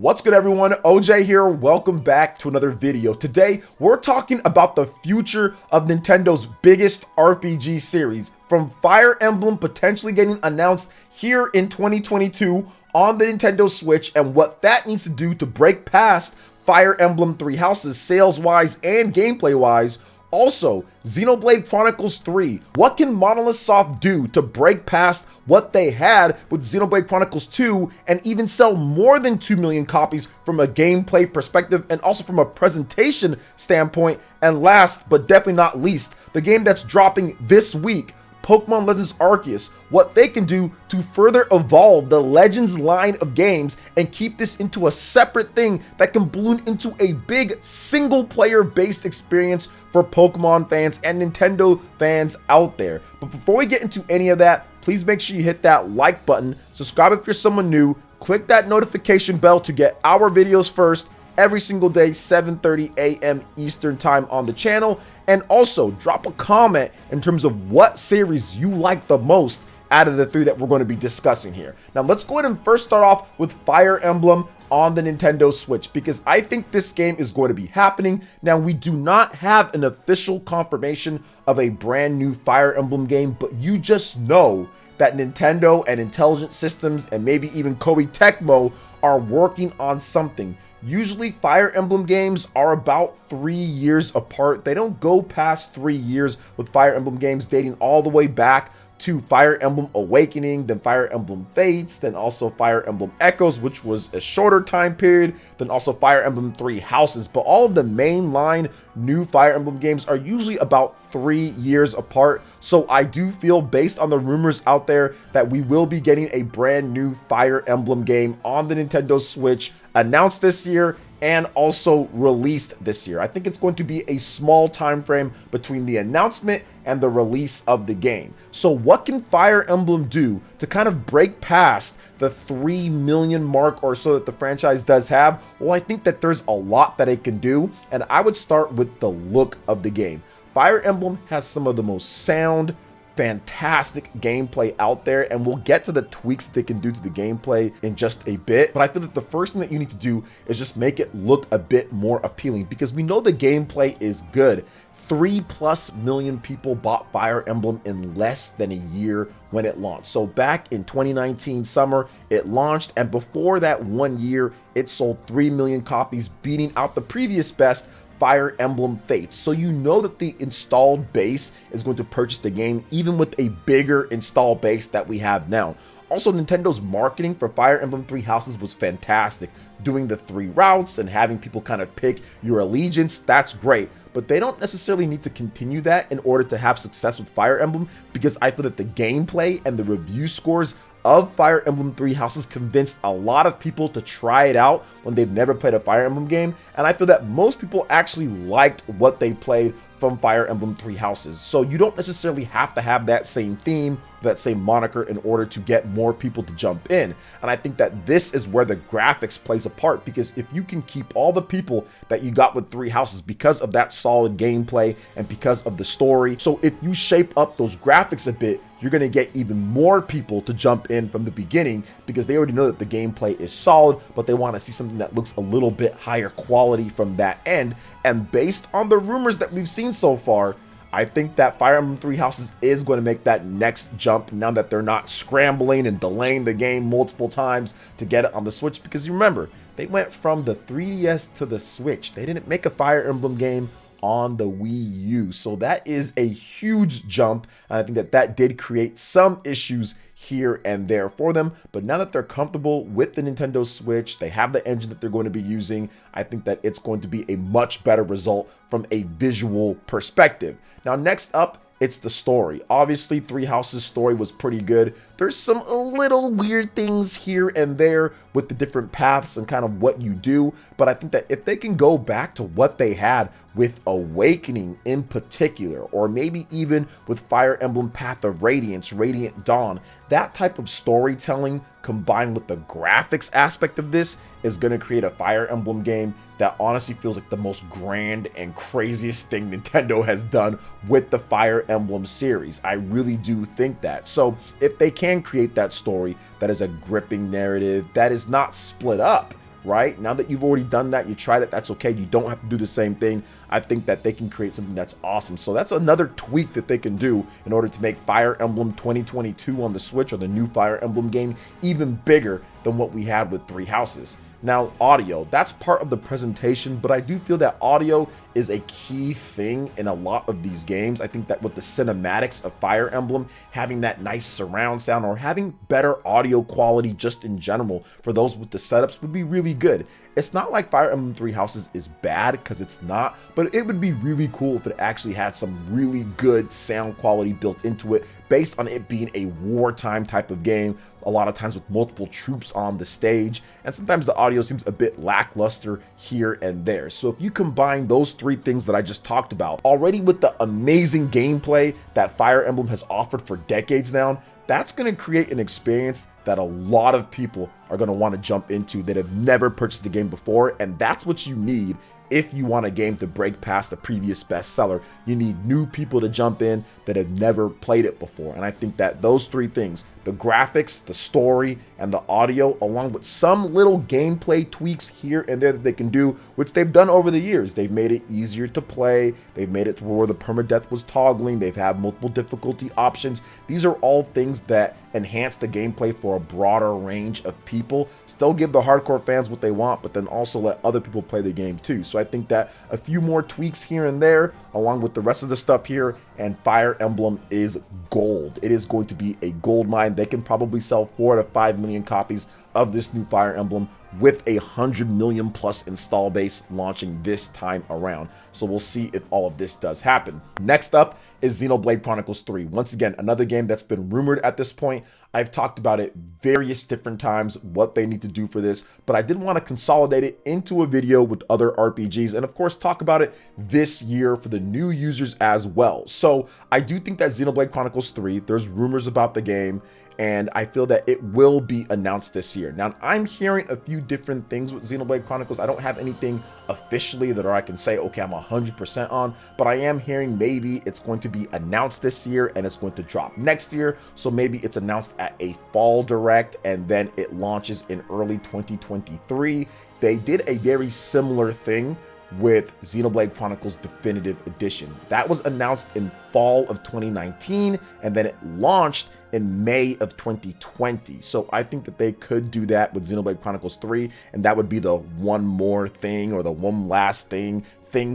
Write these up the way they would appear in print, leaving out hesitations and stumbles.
What's good, everyone? OJ here. Welcome back to another video. Today, we're talking about the future of Nintendo's biggest RPG series, from Fire Emblem potentially getting announced here in 2022 on the Nintendo Switch, and what that needs to do to break past Fire Emblem Three Houses sales-wise and gameplay-wise. Also, Xenoblade Chronicles 3. What can Monolith Soft do to break past what they had with Xenoblade Chronicles 2 and even sell more than 2 million copies from a gameplay perspective and also from a presentation standpoint? And last but definitely not least, the game that's dropping this week, Pokemon Legends Arceus, what they can do to further evolve the Legends line of games and keep this into a separate thing that can balloon into a big single-player based experience for Pokemon fans and Nintendo fans out there. But before we get into any of that, please make sure you hit that like button, subscribe if you're someone new, click that notification bell to get our videos first every single day, 7:30 a.m. Eastern time on the channel. And also drop a comment in terms of what series you like the most out of the three that we're going to be discussing here. Now let's go ahead and first start off with Fire Emblem on the Nintendo Switch, because I think this game is going to be happening. Now, we do not have an official confirmation of a brand new Fire Emblem game, but you just know that Nintendo and Intelligent Systems and maybe even Koei Tecmo are working on something. Usually Fire Emblem games are about 3 years apart. They don't go past 3 years with Fire Emblem games, dating all the way back to Fire Emblem Awakening, then Fire Emblem Fates, then also Fire Emblem Echoes, which was a shorter time period, then also Fire Emblem Three Houses. But all of the mainline new Fire Emblem games are usually about 3 years apart. So I do feel, based on the rumors out there, that we will be getting a brand new Fire Emblem game on the Nintendo Switch announced this year and also released this year. I think it's going to be a small time frame between the announcement and the release of the game. So what can Fire Emblem do to kind of break past the 3 million mark or so that the franchise does have? Well, I think that there's a lot that it can do, and I would start with the look of the game. Fire Emblem has some of the most sound, fantastic gameplay out there, and we'll get to the tweaks that they can do to the gameplay in just a bit. But I feel that the first thing that you need to do is just make it look a bit more appealing, because we know the gameplay is good. 3+ million people bought Fire Emblem in less than a year when it launched. So back in 2019 summer, it launched, and before that 1 year, it sold 3 million copies, beating out the previous best, Fire Emblem Fates. So you know that the installed base is going to purchase the game, even with a bigger install base that we have now. Also, Nintendo's marketing for Fire Emblem Three Houses was fantastic. Doing the 3 routes and having people kind of pick your allegiance, that's great. But they don't necessarily need to continue that in order to have success with Fire Emblem, because I feel that the gameplay and the review scores of Fire Emblem Three Houses convinced a lot of people to try it out when they've never played a Fire Emblem game, and I feel that most people actually liked what they played from Fire Emblem Three Houses. So you don't necessarily have to have that same theme, that same moniker, in order to get more people to jump in. And I think that this is where the graphics plays a part, because if you can keep all the people that you got with Three Houses because of that solid gameplay and because of the story, so if you shape up those graphics a bit, you're going to get even more people to jump in from the beginning, because they already know that the gameplay is solid, but they want to see something that looks a little bit higher quality from that end. And based on the rumors that we've seen so far, I think that Fire Emblem Three Houses is going to make that next jump, now that they're not scrambling and delaying the game multiple times to get it on the Switch. Because you remember, they went from the 3DS to the Switch. They didn't make a Fire Emblem game on the Wii U. So that is a huge jump, and I think that that did create some issues here and there for them. But now that they're comfortable with the Nintendo Switch, they have the engine that they're going to be using, I think that it's going to be a much better result from a visual perspective. Now, next up, it's the story. Obviously, Three Houses' story was pretty good. There's some little weird things here and there with the different paths and kind of what you do, but I think that if they can go back to what they had with Awakening in particular, or maybe even with Fire Emblem Path of Radiance, Radiant Dawn, that type of storytelling combined with the graphics aspect of this is going to create a Fire Emblem game that honestly feels like the most grand and craziest thing Nintendo has done with the Fire Emblem series. I really do think that. So if they can create that story that is a gripping narrative, that is not split up, right? Now that you've already done that, you tried it, that's okay. You don't have to do the same thing. I think that they can create something that's awesome. So that's another tweak that they can do in order to make Fire Emblem 2022 on the Switch, or the new Fire Emblem game, even bigger than what we had with Three Houses. Now, audio, that's part of the presentation, but I do feel that audio is a key thing in a lot of these games. I think that with the cinematics of Fire Emblem, having that nice surround sound, or having better audio quality just in general for those with the setups, would be really good. It's not like Fire Emblem Three Houses is bad, because it's not, but it would be really cool if it actually had some really good sound quality built into it, based on it being a wartime type of game, a lot of times with multiple troops on the stage, and sometimes the audio seems a bit lackluster here and there. So if you combine those three things that I just talked about, already with the amazing gameplay that Fire Emblem has offered for decades now, that's going to create an experience that a lot of people are going to want to jump into that have never purchased the game before, and that's what you need. If you want a game to break past a previous bestseller, you need new people to jump in that have never played it before. And I think that those three things, the graphics, the story, and the audio, along with some little gameplay tweaks here and there that they can do, which they've done over the years. They've made it easier to play. They've made it to where the permadeath was toggling. They've had multiple difficulty options. These are all things that enhance the gameplay for a broader range of people. Still give the hardcore fans what they want, but then also let other people play the game too. So I think that a few more tweaks here and there, along with the rest of the stuff here, and Fire Emblem is gold. It is going to be a gold mine. They can probably sell 4 to 5 million copies of this new Fire Emblem, with 100 million plus install base launching this time around. So we'll see if all of this does happen. Next up is Xenoblade Chronicles 3. Once again, another game that's been rumored at this point. I've talked about it various different times, what they need to do for this, but I did want to consolidate it into a video with other RPGs, and of course talk about it this year for the new users as well. So I do think that Xenoblade Chronicles 3, there's rumors about the game, and I feel that it will be announced this year. Now, I'm hearing a few different things with Xenoblade Chronicles. I don't have anything officially that I can say, okay, I'm 100% on, but I am hearing maybe it's going to be announced this year and it's going to drop next year. So maybe it's announced at a fall direct and then it launches in early 2023. They did a very similar thing with Xenoblade Chronicles Definitive Edition. That was announced in fall of 2019 and then it launched in May of 2020. So I think that they could do that with Xenoblade Chronicles 3, and that would be the one more thing, or the one last thing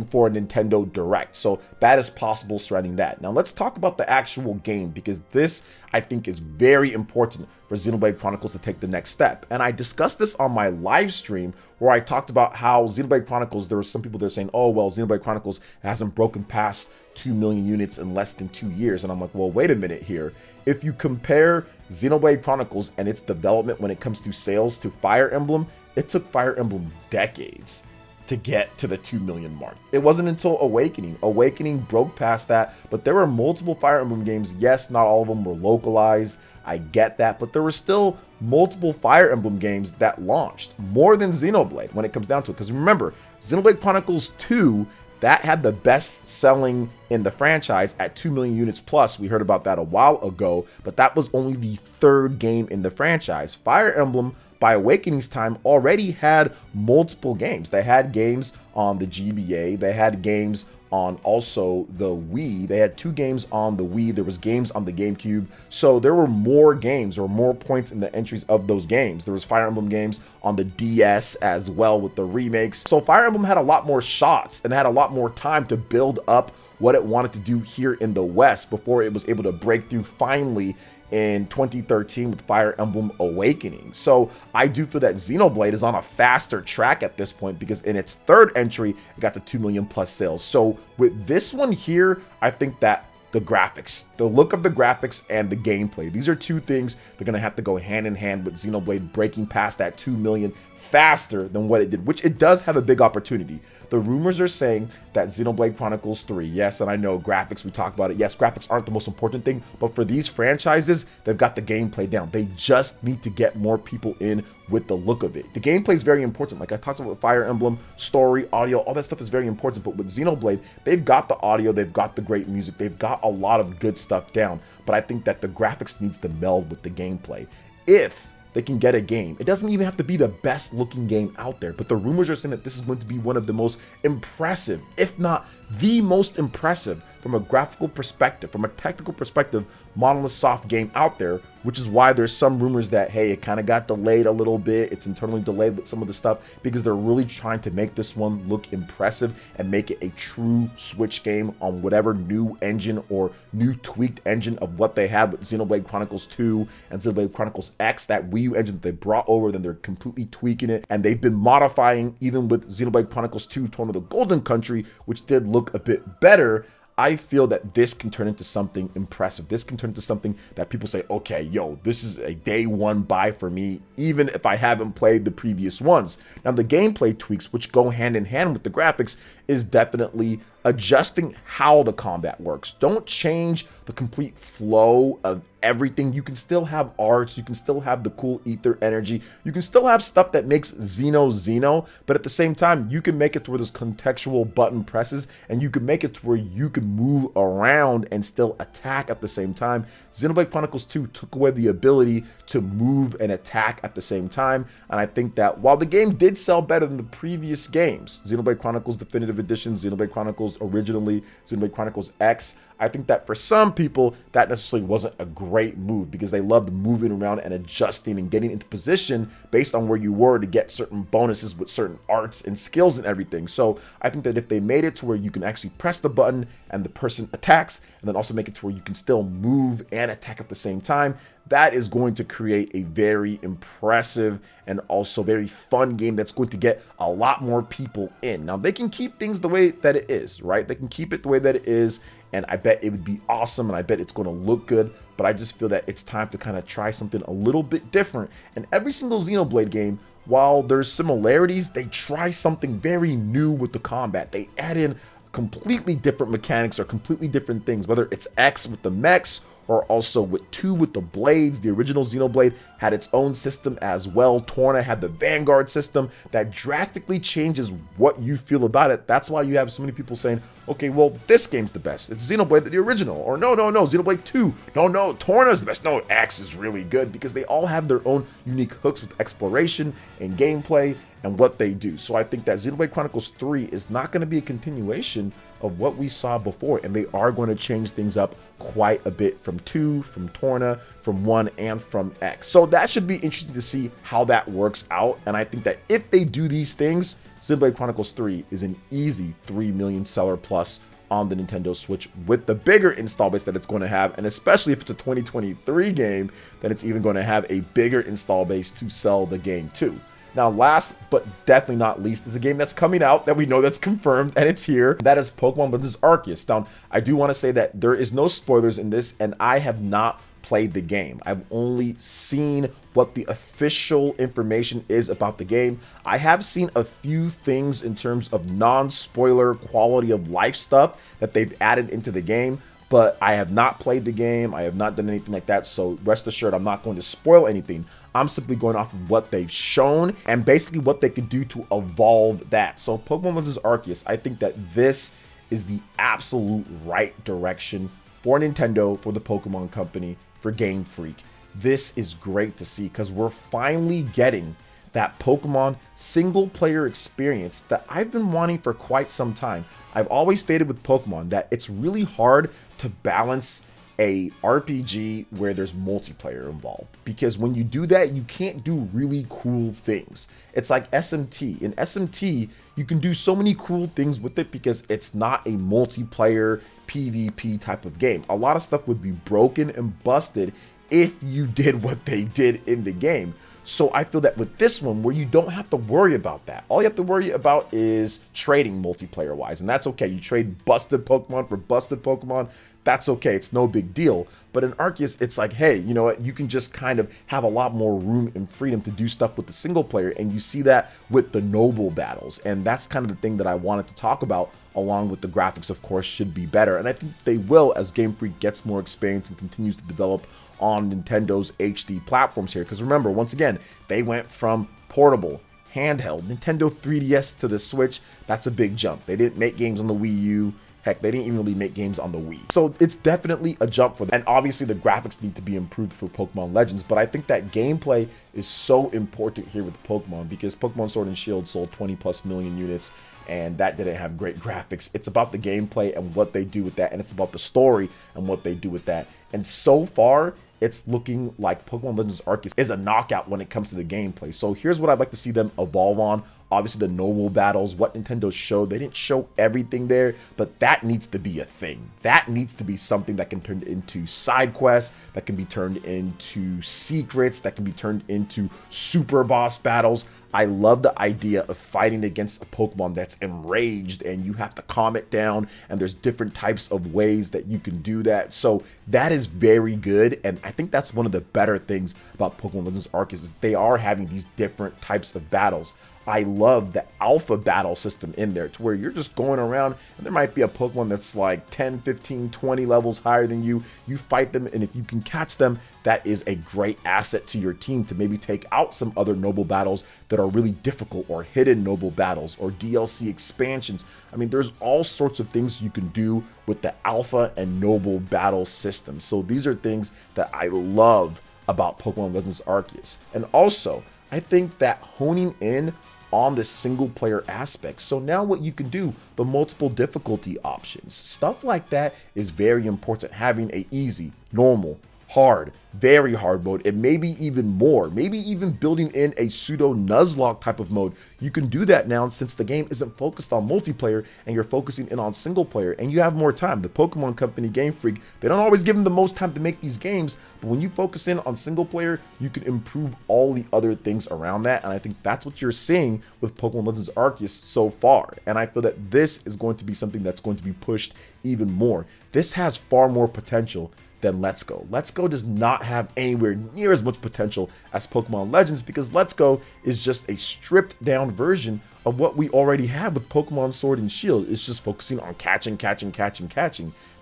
for a Nintendo Direct. So that is possible surrounding that. Now let's talk about the actual game, because this I think is very important for Xenoblade Chronicles to take the next step. And I discussed this on my live stream where I talked about how Xenoblade Chronicles, there were some people that are saying, oh, well, Xenoblade Chronicles hasn't broken past 2 million units in less than 2 years. And I'm like, well, wait a minute here. If you compare Xenoblade Chronicles and its development when it comes to sales to Fire Emblem, it took Fire Emblem decades to get to the 2 million mark. It wasn't until Awakening. Awakening broke past that, but there were multiple Fire Emblem games. Yes, not all of them were localized. I get that, but there were still multiple Fire Emblem games that launched, more than Xenoblade when it comes down to it. Because remember, Xenoblade Chronicles 2, that had the best selling in the franchise at 2 million units plus. We heard about that a while ago, but that was only the third game in the franchise. Fire Emblem, by Awakening's time, already had multiple games. They had games on the GBA, they had games on also the Wii. They had 2 games on the Wii. There was games on the GameCube. So there were more games, or more points in the entries of those games. There was Fire Emblem games on the DS as well with the remakes. So Fire Emblem had a lot more shots and had a lot more time to build up what it wanted to do here in the West before it was able to break through finally in 2013 with Fire Emblem Awakening. So I do feel that Xenoblade is on a faster track at this point, because in its third entry, it got to 2 million plus sales. So with this one here, I think that the graphics, the look of the graphics and the gameplay, these are 2 things that are going to have to go hand in hand with Xenoblade breaking past that 2 million faster than what it did, which it does have a big opportunity. The rumors are saying that Xenoblade Chronicles 3, yes, and I know graphics, we talk about it, yes, graphics aren't the most important thing, but for these franchises, they've got the gameplay down. They just need to get more people in with the look of it. The gameplay is very important. Like I talked about with Fire Emblem, story, audio, all that stuff is very important, but with Xenoblade, they've got the audio, they've got the great music, they've got a lot of good stuff down, but I think that the graphics needs to meld with the gameplay. If they can get a game. It doesn't even have to be the best looking game out there, but the rumors are saying that this is going to be one of the most impressive, if not the most impressive, from a graphical perspective, from a technical perspective, Monolith Soft game out there, which is why there's some rumors that, hey, it kind of got delayed a little bit. It's internally delayed with some of the stuff because they're really trying to make this one look impressive and make it a true Switch game on whatever new engine or new tweaked engine of what they have with Xenoblade Chronicles 2 and Xenoblade Chronicles X, that Wii U engine that they brought over, then they're completely tweaking it. And they've been modifying even with Xenoblade Chronicles 2, Torn of the Golden Country, which did look a bit better. I feel that this can turn into something impressive. This can turn into something that people say, okay, yo, this is a day one buy for me, even if I haven't played the previous ones. Now, the gameplay tweaks, which go hand in hand with the graphics, is definitely adjusting how the combat works. Don't change the complete flow of everything. You can still have arts, you can still have the cool ether energy, you can still have stuff that makes Xeno, but at the same time, you can make it to where there's contextual button presses, and you can make it to where you can move around and still attack at the same time. Xenoblade Chronicles 2 took away the ability to move and attack at the same time, and I think that while the game did sell better than the previous games, Xenoblade Chronicles Definitive Edition, Xenoblade Chronicles originally, Xenoblade Chronicles X, I think that for some people, that necessarily wasn't a great move because they loved moving around and adjusting and getting into position based on where you were to get certain bonuses with certain arts and skills and everything. So I think that if they made it to where you can actually press the button and the person attacks, and then also make it to where you can still move and attack at the same time, that is going to create a very impressive and also very fun game that's going to get a lot more people in. Now, they can keep things the way that it is, right? They can keep it the way that it is, and I bet it would be awesome, and I bet it's going to look good, but I just feel that it's time to kind of try something a little bit different. And every single Xenoblade game, while there's similarities, they try something very new with the combat. They add in completely different mechanics or completely different things, whether it's X with the mechs or also with 2 with the blades. The original Xenoblade had its own system as well. Torna had the Vanguard system that drastically changes what you feel about it. That's why you have so many people saying, okay, well, this game's the best. It's Xenoblade the original. Or no, Xenoblade 2. No, Torna's the best. No, X is really good, because they all have their own unique hooks with exploration and gameplay and what they do. So I think that Xenoblade Chronicles 3 is not going to be a continuation of what we saw before, and they are going to change things up quite a bit from 2, from Torna, from 1, and from X. So that should be interesting to see how that works out, and I think that if they do these things, Xenoblade Chronicles 3 is an easy 3 million seller plus on the Nintendo Switch with the bigger install base that it's going to have, and especially if it's a 2023 game, then it's even going to have a bigger install base to sell the game to. Now, last but definitely not least is a game that's coming out that we know that's confirmed, and it's here. That is Pokemon Legends Arceus. Now, I do want to say that there is no spoilers in this, and I have not played the game. I've only seen what the official information is about the game. I have seen a few things in terms of non-spoiler quality of life stuff that they've added into the game, but I have not played the game. I have not done anything like that, so rest assured I'm not going to spoil anything. I'm simply going off of what they've shown and basically what they could do to evolve that. So Pokemon Legends Arceus, I think that this is the absolute right direction for Nintendo, for the Pokemon Company, for Game Freak. This is great to see because we're finally getting that Pokemon single player experience that I've been wanting for quite some time. I've always stated with Pokemon that it's really hard to balance a RPG where there's multiplayer involved, because when you do that, you can't do really cool things. It's like SMT. In SMT, you can do so many cool things with it because it's not a multiplayer PvP type of game. A lot of stuff would be broken and busted if you did what they did in the game. So I feel that with this one, where you don't have to worry about that, all you have to worry about is trading multiplayer wise, and that's okay. You trade busted Pokemon for busted Pokemon, that's okay, it's no big deal. But in Arceus, it's like, hey, you know what, you can just kind of have a lot more room and freedom to do stuff with the single player, and you see that with the noble battles, and that's kind of the thing that I wanted to talk about, along with the graphics, of course, should be better, and I think they will as Game Freak gets more experience and continues to develop on Nintendo's HD platforms here. Because remember, once again, they went from portable, handheld, Nintendo 3DS to the Switch. That's a big jump. They didn't make games on the Wii U, Heck, they didn't even really make games on the Wii. So it's definitely a jump for them. And obviously the graphics need to be improved for Pokemon Legends, but I think that gameplay is so important here with Pokemon, because Pokemon Sword and Shield sold 20+ million units, and that didn't have great graphics. It's about the gameplay and what they do with that, and it's about the story and what they do with that. And so far, it's looking like Pokemon Legends Arceus is a knockout when it comes to the gameplay. So here's what I'd like to see them evolve on. Obviously, the noble battles, what Nintendo showed, they didn't show everything there, but that needs to be a thing. That needs to be something that can turn into side quests, that can be turned into secrets, that can be turned into super boss battles. I love the idea of fighting against a Pokemon that's enraged and you have to calm it down, and there's different types of ways that you can do that. So that is very good, and I think that's one of the better things about Pokemon Legends Arceus is they are having these different types of battles. I love the alpha battle system in there, to where you're just going around and there might be a Pokemon that's like 10, 15, 20 levels higher than you. You fight them, and if you can catch them, that is a great asset to your team to maybe take out some other noble battles that are really difficult, or hidden noble battles, or DLC expansions. I mean, there's all sorts of things you can do with the alpha and noble battle system. So these are things that I love about Pokemon Legends Arceus. And also, I think that honing in on the single player aspect. So now what you can do, the multiple difficulty options, stuff like that is very important. Having a easy, normal, hard, very hard mode, and maybe even more, maybe even building in a pseudo Nuzlocke type of mode. You can do that now, since the game isn't focused on multiplayer and you're focusing in on single player, and you have more time. The Pokemon Company, Game Freak, they don't always give them the most time to make these games, but when you focus in on single player, you can improve all the other things around that, and I think that's what you're seeing with Pokemon Legends Arceus so far. And I feel that this is going to be something that's going to be pushed even more. This has far more potential than Let's Go. Let's Go does not have anywhere near as much potential as Pokemon Legends, because Let's Go is just a stripped down version of what we already have with Pokemon Sword and Shield. It's just focusing on catching.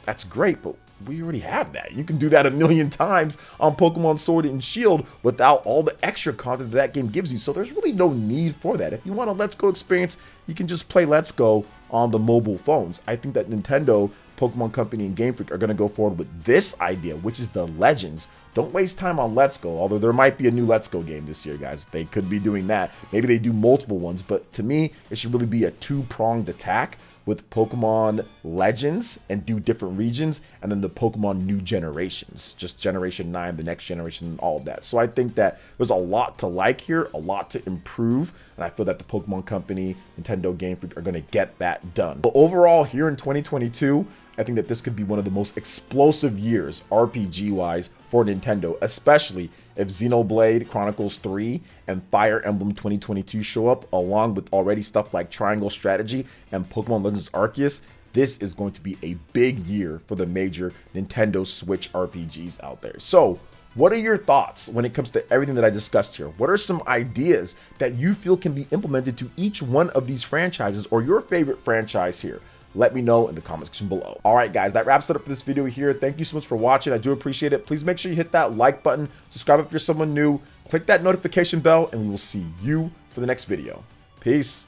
That's great, but we already have that. You can do that a million times on Pokemon Sword and Shield without all the extra content that game gives you. So there's really no need for that. If you want a Let's Go experience, you can just play Let's Go on the mobile phones. I think that Nintendo, Pokemon Company, and Game Freak are going to go forward with this idea, which is the Legends. Don't waste time on Let's Go, although there might be a new Let's Go game this year, guys. They could be doing that. Maybe they do multiple ones, but to me, it should really be a two-pronged attack with Pokemon Legends and do different regions, and then the Pokemon New Generations, just Generation 9, the next generation, and all of that. So I think that there's a lot to like here, a lot to improve, and I feel that the Pokemon Company, Nintendo, Game Freak are going to get that done. But overall, here in 2022, I think that this could be one of the most explosive years RPG-wise for Nintendo, especially if Xenoblade Chronicles 3 and Fire Emblem 2022 show up, along with already stuff like Triangle Strategy and Pokemon Legends Arceus. This is going to be a big year for the major Nintendo Switch RPGs out there. So, what are your thoughts when it comes to everything that I discussed here? What are some ideas that you feel can be implemented to each one of these franchises, or your favorite franchise here? Let me know in the comment section below. All right, guys, that wraps it up for this video here. Thank you so much for watching. I do appreciate it. Please make sure you hit that like button, subscribe if you're someone new, click that notification bell, and we will see you for the next video. Peace.